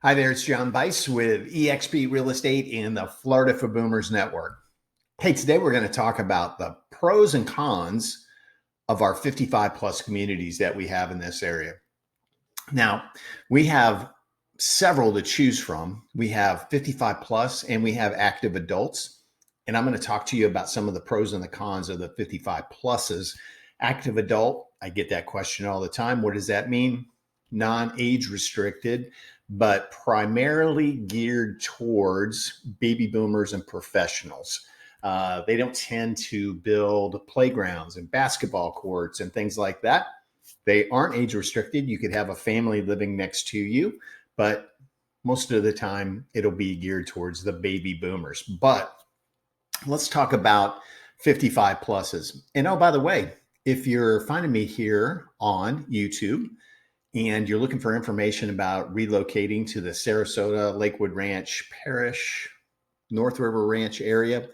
Hi there, it's John Bice with eXp Real Estate and the Florida for Boomers Network. Hey, today we're going to talk about the pros and cons of our 55 plus communities that we have in this area. Now, we have several to choose from. We have 55 plus and we have active adults. And I'm going to talk to you about some of the pros and the cons of the 55 pluses. Active adult, I get that question all the time. What does that mean? Non-age restricted, but primarily geared towards baby boomers and professionals. They don't tend to build playgrounds and basketball courts and things like that. They aren't age restricted. You could have a family living next to you, but most of the time it'll be geared towards the baby boomers. But let's talk about 55 pluses. And oh, by the way, if you're finding me here on YouTube and you're looking for information about relocating to the Sarasota, Lakewood Ranch Parish, North River Ranch area,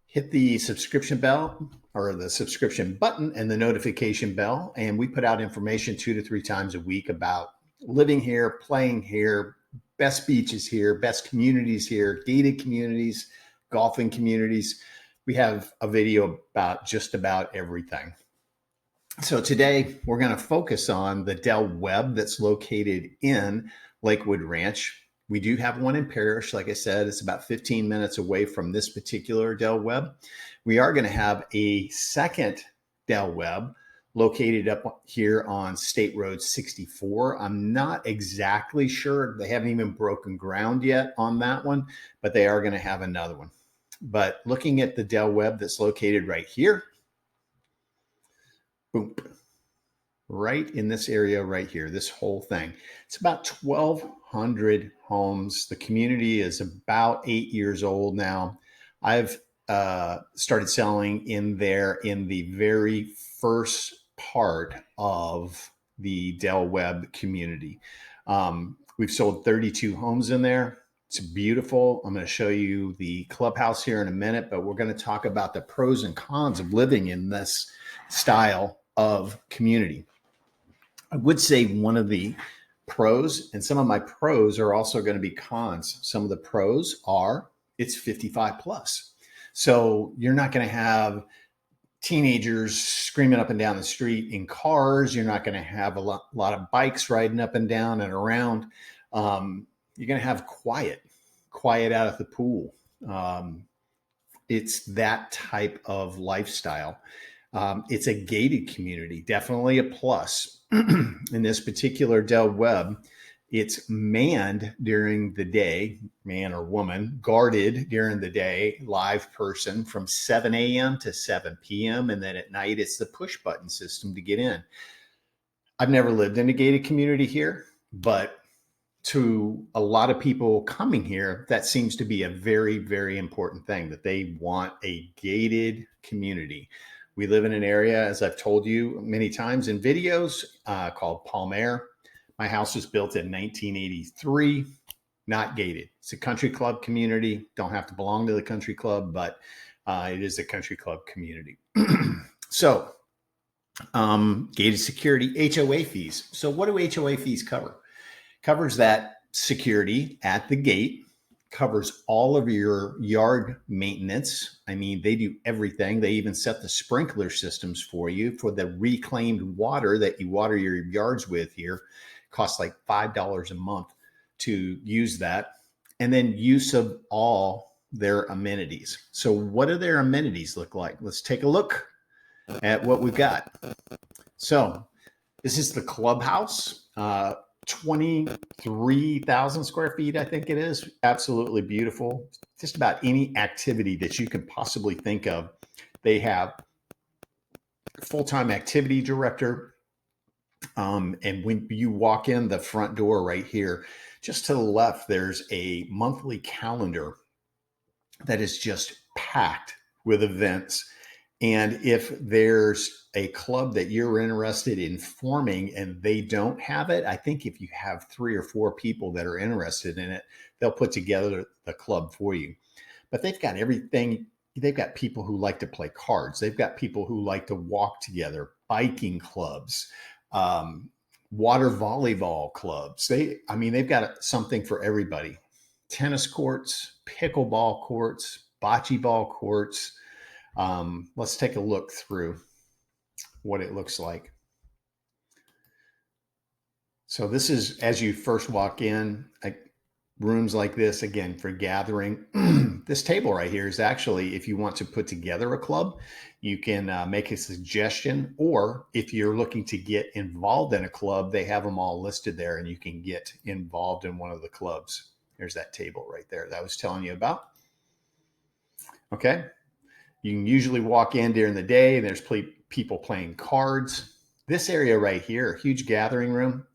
hit the subscription bell or the subscription button and the notification bell. And we put out information 2 to 3 times a week about living here, playing here, best beaches here, best communities here, gated communities, golfing communities. We have a video about just about everything. So today we're going to focus on the Del Webb that's located in Lakewood Ranch. We do have one in Parrish. Like I said, it's about 15 minutes away from this particular Del Webb. We are going to have a second Del Webb located up here on State Road 64. I'm not exactly sure. They haven't even broken ground yet on that one, but they are going to have another one. But looking at the Del Webb that's located right here, boom, right in this area right here, this whole thing. It's about 1,200 homes. The community is about 8 years old now. I've started selling in there in the very first part of the Del Webb community. We've sold 32 homes in there. It's beautiful. I'm going to show you the clubhouse here in a minute, but we're going to talk about the pros and cons of living in this style of community. I would say one of the pros, and some of my pros are also going to be cons. Some of the pros are it's 55 plus. So you're not going to have teenagers screaming up and down the street in cars. You're not going to have a lot of bikes riding up and down and around. You're going to have quiet out at the pool. It's that type of lifestyle. It's a gated community, definitely a plus. In this particular Del Webb, it's manned during the day, man or woman, guarded during the day, live person from 7 a.m. to 7 p.m. And then at night, it's the push button system to get in. I've never lived in a gated community here, but to a lot of people coming here, that seems to be a very, very important thing, that they want a gated community. We live in an area, as I've told you many times in videos, called Palmer. My house was built in 1983, not gated. It's a country club community. Don't have to belong to the country club, but it is a country club community. So, gated security, HOA fees. So what do HOA fees cover? Covers that security at the gate, covers all of your yard maintenance. I mean, they do everything. They even set the sprinkler systems for you for the reclaimed water that you water your yards with here. It costs like $5 a month to use that. And then use of all their amenities. So what do their amenities look like? Let's take a look at what we've got. So this is the clubhouse. 23,000 square feet, I think it is. Absolutely beautiful. Just about any activity that you can possibly think of. They have a full-time activity director. And when you walk in the front door right here, just to the left, there's a monthly calendar that is just packed with events. And if there's a club that you're interested in forming and they don't have it, I think if you have 3 or 4 people that are interested in it, they'll put together the club for you. But they've got everything. They've got people who like to play cards. They've got people who like to walk together, biking clubs, water volleyball clubs. They've got something for everybody. Tennis courts, pickleball courts, bocce ball courts. Let's take a look through what it looks like. So this is as you first walk in, rooms like this, again, for gathering. This table right here is actually, if you want to put together a club, you can make a suggestion, or if you're looking to get involved in a club, they have them all listed there and you can get involved in one of the clubs. There's that table right there that I was telling you about. Okay. You can usually walk in during the day and there's people playing cards. This area right here, huge gathering room.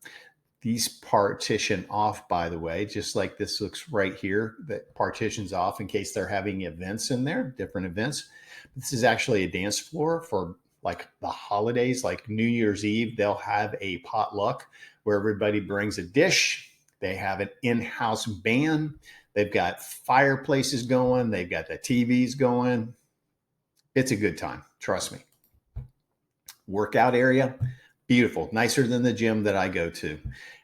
These partition off, by the way, just like this looks right here, that partitions off in case they're having events in there, different events. This is actually a dance floor for like the holidays, like New Year's Eve. They'll have a potluck where everybody brings a dish. They have an in-house band. They've got fireplaces going. They've got the TVs going. It's a good time. Trust me. Workout area, beautiful, nicer than the gym that I go to.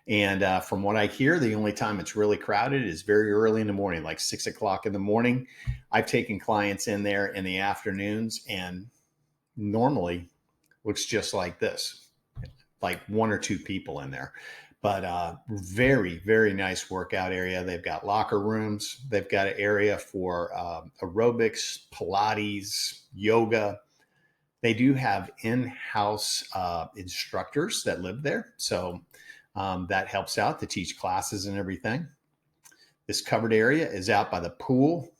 And from what I hear, the only time it's really crowded is very early in the morning, like 6 o'clock in the morning. I've taken clients in there in the afternoons, and normally looks just like this, like 1 or 2 people in there. But very, very nice workout area. They've got locker rooms. They've got an area for aerobics, Pilates, yoga. They do have in-house instructors that live there. So that helps out to teach classes and everything. This covered area is out by the pool.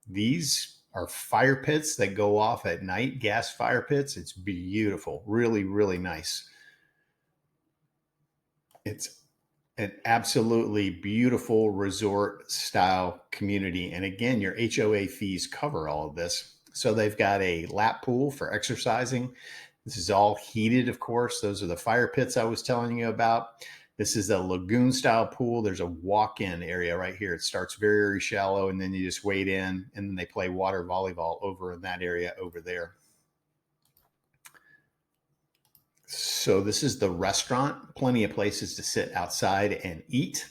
These are fire pits that go off at night, gas fire pits. It's beautiful, really, really nice. It's an absolutely beautiful resort style community. And again, your HOA fees cover all of this. So they've got a lap pool for exercising. This is all heated, of course. Those are the fire pits I was telling you about. This is a lagoon style pool. There's a walk-in area right here. It starts very, very shallow, and then you just wade in, and then they play water volleyball over in that area over there. So this is the restaurant. Plenty of places to sit outside and eat.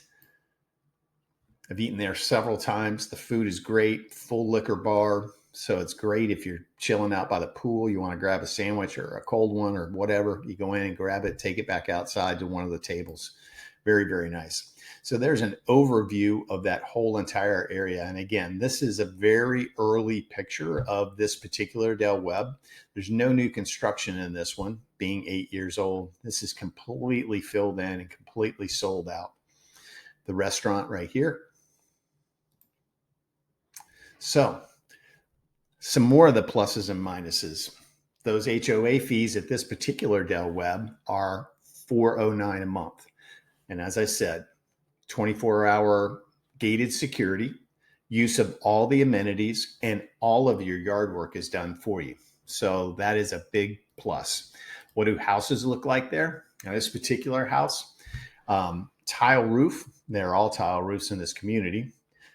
I've eaten there several times. The food is great, full liquor bar. So it's great if you're chilling out by the pool, you want to grab a sandwich or a cold one or whatever, you go in and grab it, take it back outside to one of the tables. Very, very nice. So there's an overview of that whole entire area. And again, this is a very early picture of this particular Del Webb. There's no new construction in this one, being 8 years old. This is completely filled in and completely sold out. The restaurant right here. So some more of the pluses and minuses. Those HOA fees at this particular Del Webb are $409 a month. And as I said, 24-hour gated security, use of all the amenities, and all of your yard work is done for you. So that is a big plus. What do houses look like there? Now, this particular house, tile roof. They're all tile roofs in this community.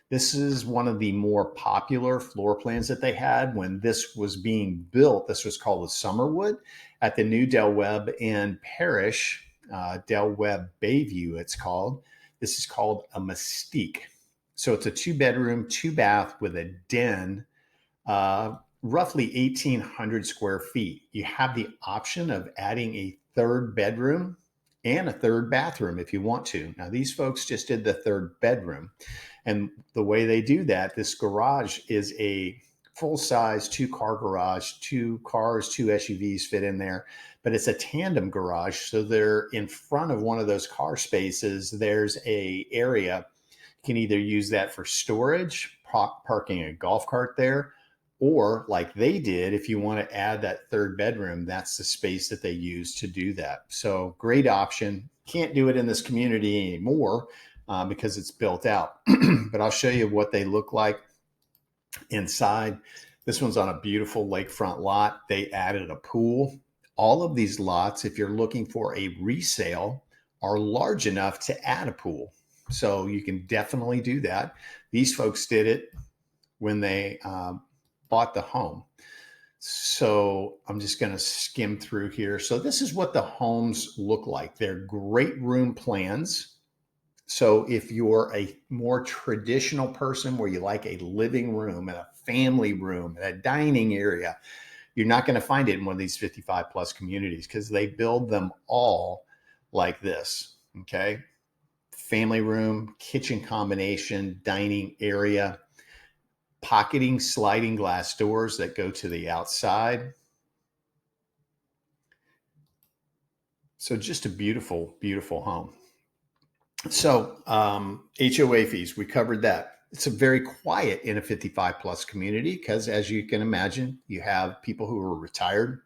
This is one of the more popular floor plans that they had when this was being built. This was called the Summerwood at the new Del Webb and Parish, Del Webb Bayview, it's called. This is called a Mystique. So it's a 2-bedroom, 2-bath with a den, roughly 1,800 square feet. You have the option of adding a 3rd bedroom and a 3rd bathroom if you want to. Now, these folks just did the 3rd bedroom. And the way they do that, this garage is a full-size 2-car garage, 2 cars, 2 SUVs fit in there, but it's a tandem garage. So they're in front of one of those car spaces. There's a area. You can either use that for storage, parking a golf cart there, or like they did, if you want to add that 3rd bedroom, that's the space that they use to do that. So great option. Can't do it in this community anymore because it's built out. But I'll show you what they look like inside. This one's on a beautiful lakefront lot. They added a pool. All of these lots, if you're looking for a resale, are large enough to add a pool. So you can definitely do that. These folks did it when they bought the home. So I'm just going to skim through here. So this is what the homes look like. They're great room plans. So if you're a more traditional person where you like a living room and a family room and a dining area, you're not going to find it in one of these 55 plus communities because they build them all like this. Okay. Family room, kitchen combination, dining area, pocketing sliding glass doors that go to the outside. So just a beautiful, beautiful home. So HOA fees, we covered that. It's a very quiet in a 55 plus community because, as you can imagine, you have people who are retired,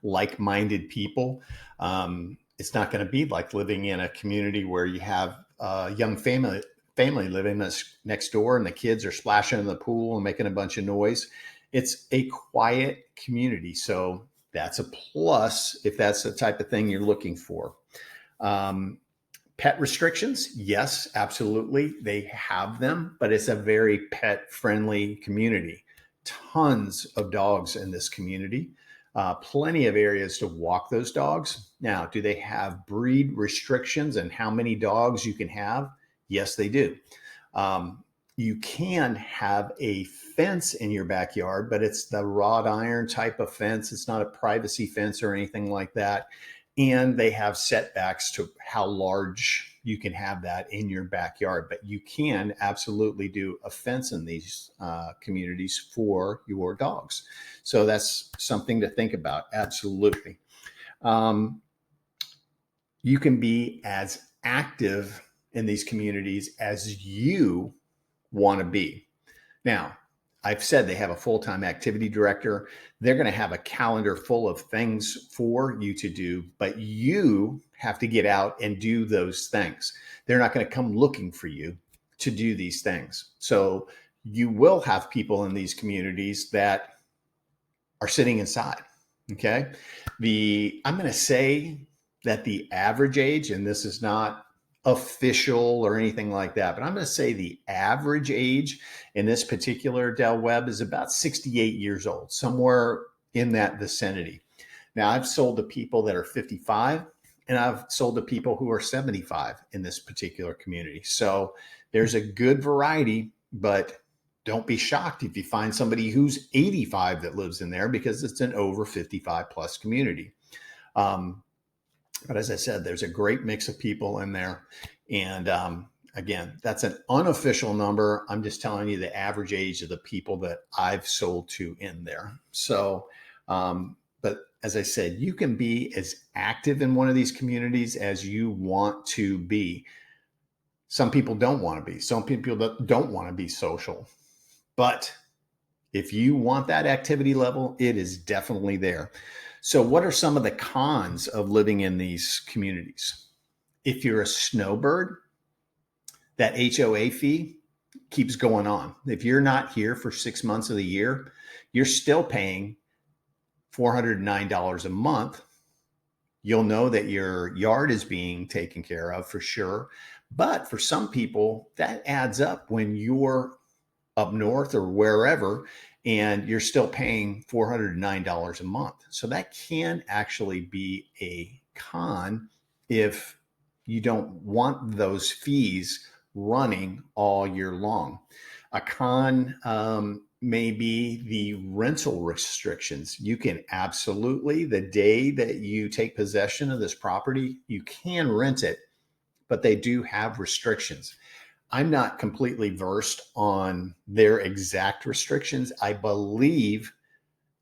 like-minded people. It's not going to be like living in a community where you have a young family living next door and the kids are splashing in the pool and making a bunch of noise. It's a quiet community. So that's a plus if that's the type of thing you're looking for. Pet restrictions, yes, absolutely. They have them, but it's a very pet-friendly community. Tons of dogs in this community. Plenty of areas to walk those dogs. Now, do they have breed restrictions and how many dogs you can have? Yes, they do. You can have a fence in your backyard, but it's the wrought iron type of fence. It's not a privacy fence or anything like that. And they have setbacks to how large you can have that in your backyard. But you can absolutely do a fence in these communities for your dogs. So that's something to think about. Absolutely. You can be as active in these communities as you want to be. Now, I've said they have a full-time activity director. They're going to have a calendar full of things for you to do, but you have to get out and do those things. They're not going to come looking for you to do these things. So you will have people in these communities that are sitting inside. Okay. I'm going to say that the average age, and this is not official or anything like that, but I'm going to say the average age in this particular Del Webb is about 68 years old, somewhere in that vicinity. Now, I've sold to people that are 55 and I've sold to people who are 75 in this particular community. So there's a good variety, but don't be shocked if you find somebody who's 85 that lives in there because it's an over 55 plus community. But as I said, there's a great mix of people in there. And again, that's an unofficial number. I'm just telling you the average age of the people that I've sold to in there. So, but as I said, you can be as active in one of these communities as you want to be. Some people don't want to be. Some people don't want to be social. But if you want that activity level, it is definitely there. So what are some of the cons of living in these communities? If you're a snowbird, that HOA fee keeps going on. If you're not here for 6 months of the year, you're still paying $409 a month. You'll know that your yard is being taken care of for sure. But for some people, that adds up when you're up north or wherever, and you're still paying $409 a month. So that can actually be a con if you don't want those fees running all year long. A con may be the rental restrictions. You can absolutely, the day that you take possession of this property, you can rent it, but they do have restrictions. I'm not completely versed on their exact restrictions. I believe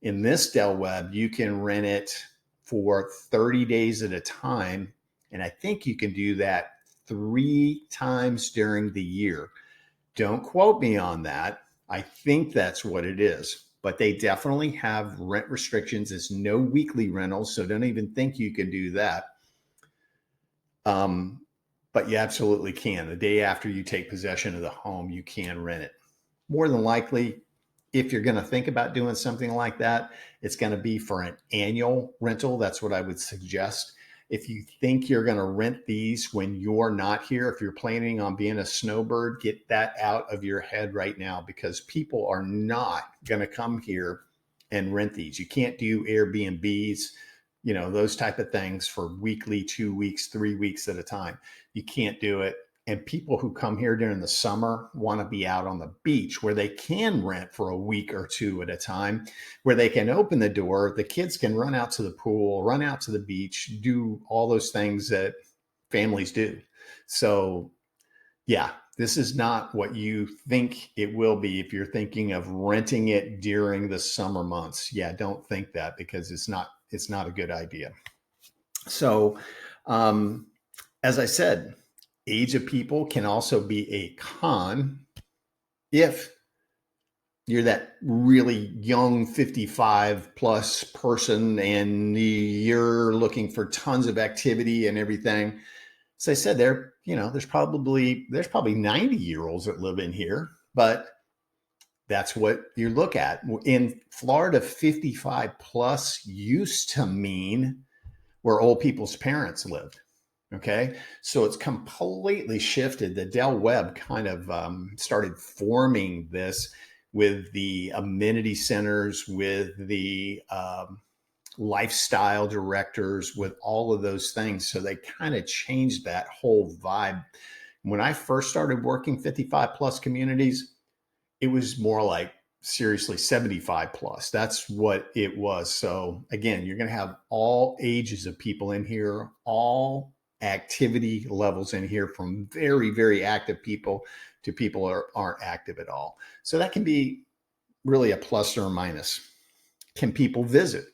in this Del Webb, you can rent it for 30 days at a time. And I think you can do that 3 times during the year. Don't quote me on that. I think that's what it is. But they definitely have rent restrictions. It's no weekly rentals, so don't even think you can do that. But you absolutely can. The day after you take possession of the home, you can rent it. More than likely, if you're going to think about doing something like that, it's going to be for an annual rental. That's what I would suggest. If you think you're going to rent these when you're not here, if you're planning on being a snowbird, get that out of your head right now, because people are not going to come here and rent these. You can't do Airbnbs, those type of things for weekly, 2 weeks, 3 weeks at a time. You can't do it. And people who come here during the summer want to be out on the beach where they can rent for a week or two at a time, where they can open the door. The kids can run out to the pool, run out to the beach, do all those things that families do. So yeah, this is not what you think it will be if you're thinking of renting it during the summer months. Yeah, don't think that, because it's not a good idea. So, as I said, age of people can also be a con if you're that really young 55 plus person and you're looking for tons of activity and everything. As I said, there's probably 90-year-olds that live in here, but that's what you look at. In Florida, 55 plus used to mean where old people's parents lived. Okay, so it's completely shifted. The Del Webb kind of started forming this with the amenity centers, with the lifestyle directors, with all of those things. So they kind of changed that whole vibe. When I first started working 55 plus communities, it was more like seriously 75 plus. That's what it was. So again, you're going to have all ages of people in here, all activity levels in here, from very, very active people to people who aren't active at all. So that can be really a plus or a minus. Can people visit?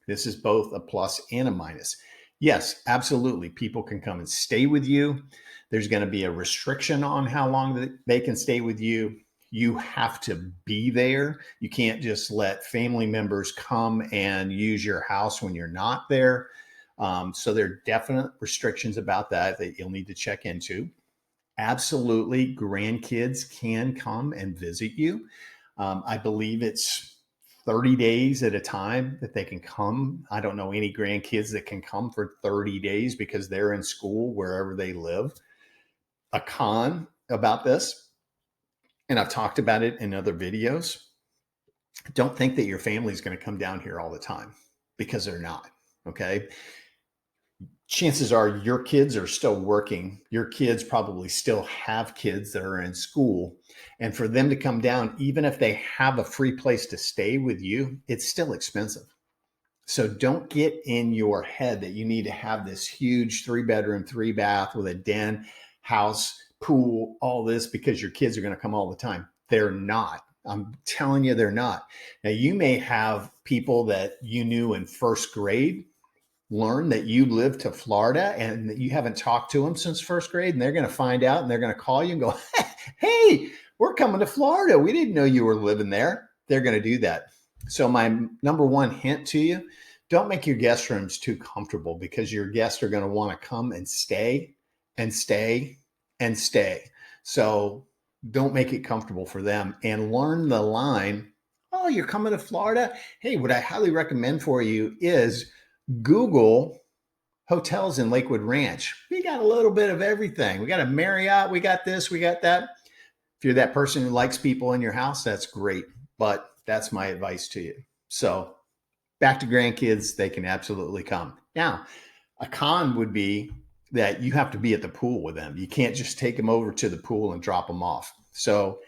This is both a plus and a minus. Yes, absolutely. People can come and stay with you. There's going to be a restriction on how long they can stay with you. You have to be there. You can't just let family members come and use your house when you're not there. So there are definite restrictions about that you'll need to check into. Absolutely, grandkids can come and visit you. I believe it's 30 days at a time that they can come. I don't know any grandkids that can come for 30 days because they're in school wherever they live. A con about this, and I've talked about it in other videos, don't think that your family is going to come down here all the time, because they're not. Okay. Chances are your kids are still working. Your kids probably still have kids that are in school. And for them to come down, even if they have a free place to stay with you, it's still expensive. So don't get in your head that you need to have this huge 3-bedroom, 3-bath with a den, house, pool, all this, because your kids are going to come all the time. They're not. I'm telling you, they're not. Now, you may have people that you knew in first grade learn that you live to Florida and that you haven't talked to them since first grade, and they're going to find out and they're going to call you and go, hey, we're coming to Florida. We didn't know you were living there. They're going to do that. So my number one hint to you, don't make your guest rooms too comfortable, because your guests are going to want to come and stay and stay and stay. So don't make it comfortable for them, and learn the line. Oh, you're coming to Florida? Hey, what I highly recommend for you is Google hotels in Lakewood Ranch. We got a little bit of everything. We got a Marriott, we got this, we got that. If you're that person who likes people in your house, that's great. But that's my advice to you. So back to grandkids, they can absolutely come. Now, a con would be that you have to be at the pool with them. You can't just take them over to the pool and drop them off. So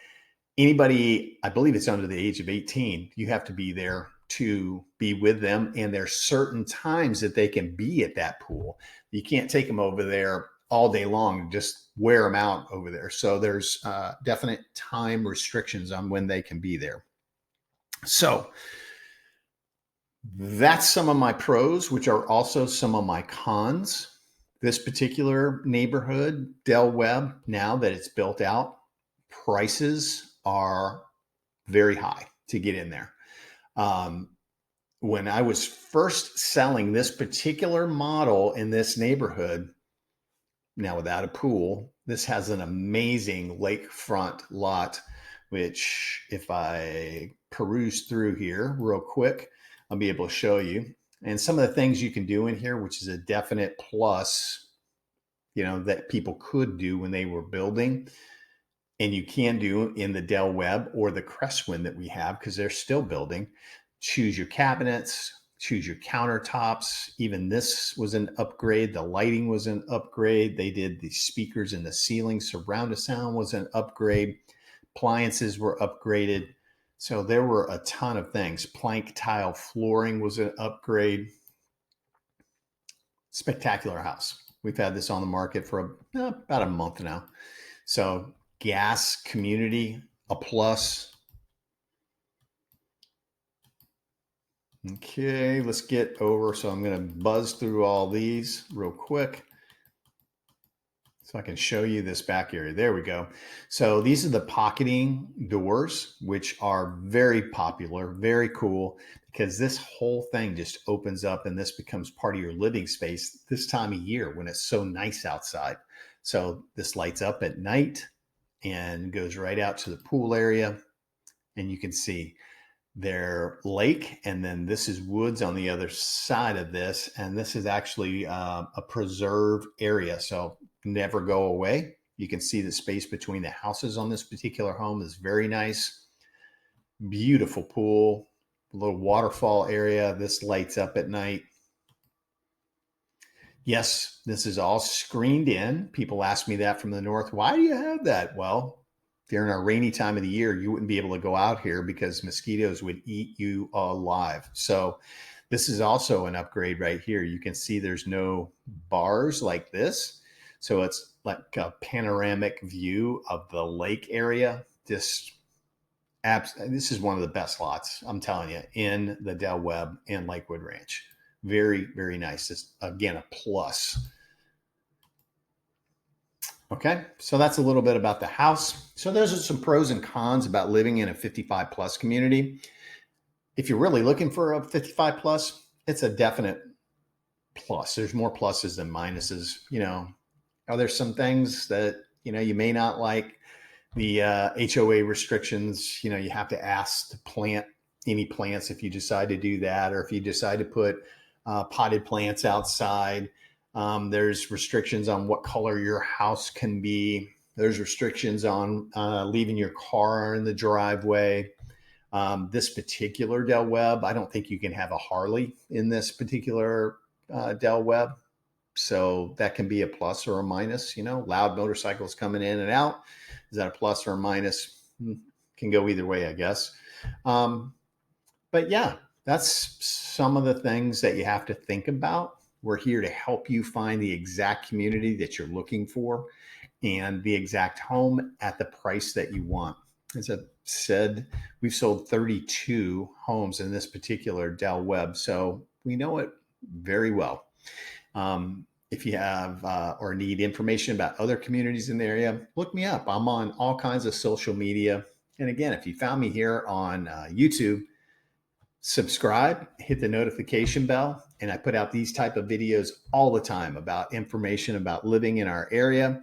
anybody, I believe it's under the age of 18, you have to be there to be with them. And there's certain times that they can be at that pool. You can't take them over there all day long and just wear them out over there. So there's definite time restrictions on when they can be there. So that's some of my pros, which are also some of my cons. This particular neighborhood, Del Webb, now that it's built out, prices are very high to get in there. When I was first selling this particular model in this neighborhood, now without a pool, this has an amazing lakefront lot, which if I peruse through here real quick, I'll be able to show you. And some of the things you can do in here, which is a definite plus, that people could do when they were building, and you can do in the Del Webb or the Crestwind that we have, because they're still building. choose your cabinets, choose your countertops. Even this was an upgrade. The lighting was an upgrade. They did the speakers in the ceiling. Surround sound was an upgrade. Appliances were upgraded. So there were a ton of things. Plank tile flooring was an upgrade. Spectacular house. We've had this on the market for about a month now. So gas community, a plus. Okay, let's get over. So I'm going to buzz through all these real quick so I can show you this back area. There we go. So these are the pocketing doors, which are very popular, very cool, because this whole thing just opens up and this becomes part of your living space this time of year when it's so nice outside. So this lights up at night and goes right out to the pool area, and you can see their lake, and then this is woods on the other side of this, and this is actually a preserved area, so never go away. You can see the space between the houses on this particular home is very nice. Beautiful pool, a little waterfall area. This lights up at night. Yes, this is all screened in. People ask me that from the north. Why do you have that? Well, during a rainy time of the year, you wouldn't be able to go out here because mosquitoes would eat you alive. So this is also an upgrade right here. You can see there's no bars like this. So it's like a panoramic view of the lake area. This is one of the best lots, I'm telling you, in the Del Webb and Lakewood Ranch. Very, very nice. It's, again, a plus. Okay, so that's a little bit about the house. So those are some pros and cons about living in a 55 plus community. If you're really looking for a 55 plus, it's a definite plus. There's more pluses than minuses. You know, are there some things that, you know, you may not like? The HOA restrictions, you know, you have to ask to plant any plants if you decide to do that, or if you decide to put potted plants outside. There's restrictions on what color your house can be. There's restrictions on leaving your car in the driveway. This particular Del Webb, I don't think you can have a Harley in this particular Del Webb. So that can be a plus or a minus. You know, loud motorcycles coming in and out. Is that a plus or a minus? Can go either way, I guess. But yeah, that's some of the things that you have to think about. We're here to help you find the exact community that you're looking for and the exact home at the price that you want. As I said, we've sold 32 homes in this particular Del Webb, so we know it very well. If you have or need information about other communities in the area, look me up. I'm on all kinds of social media. And again, if you found me here on YouTube, subscribe, hit the notification bell, and I put out these type of videos all the time about information about living in our area.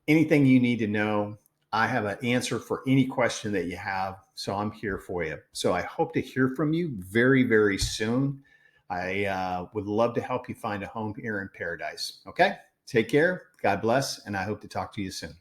Anything you need to know, I have an answer for any question that you have, so I'm here for you. So I hope to hear from you very, very soon. I would love to help you find a home here in paradise. Okay, take care, God bless, and I hope to talk to you soon.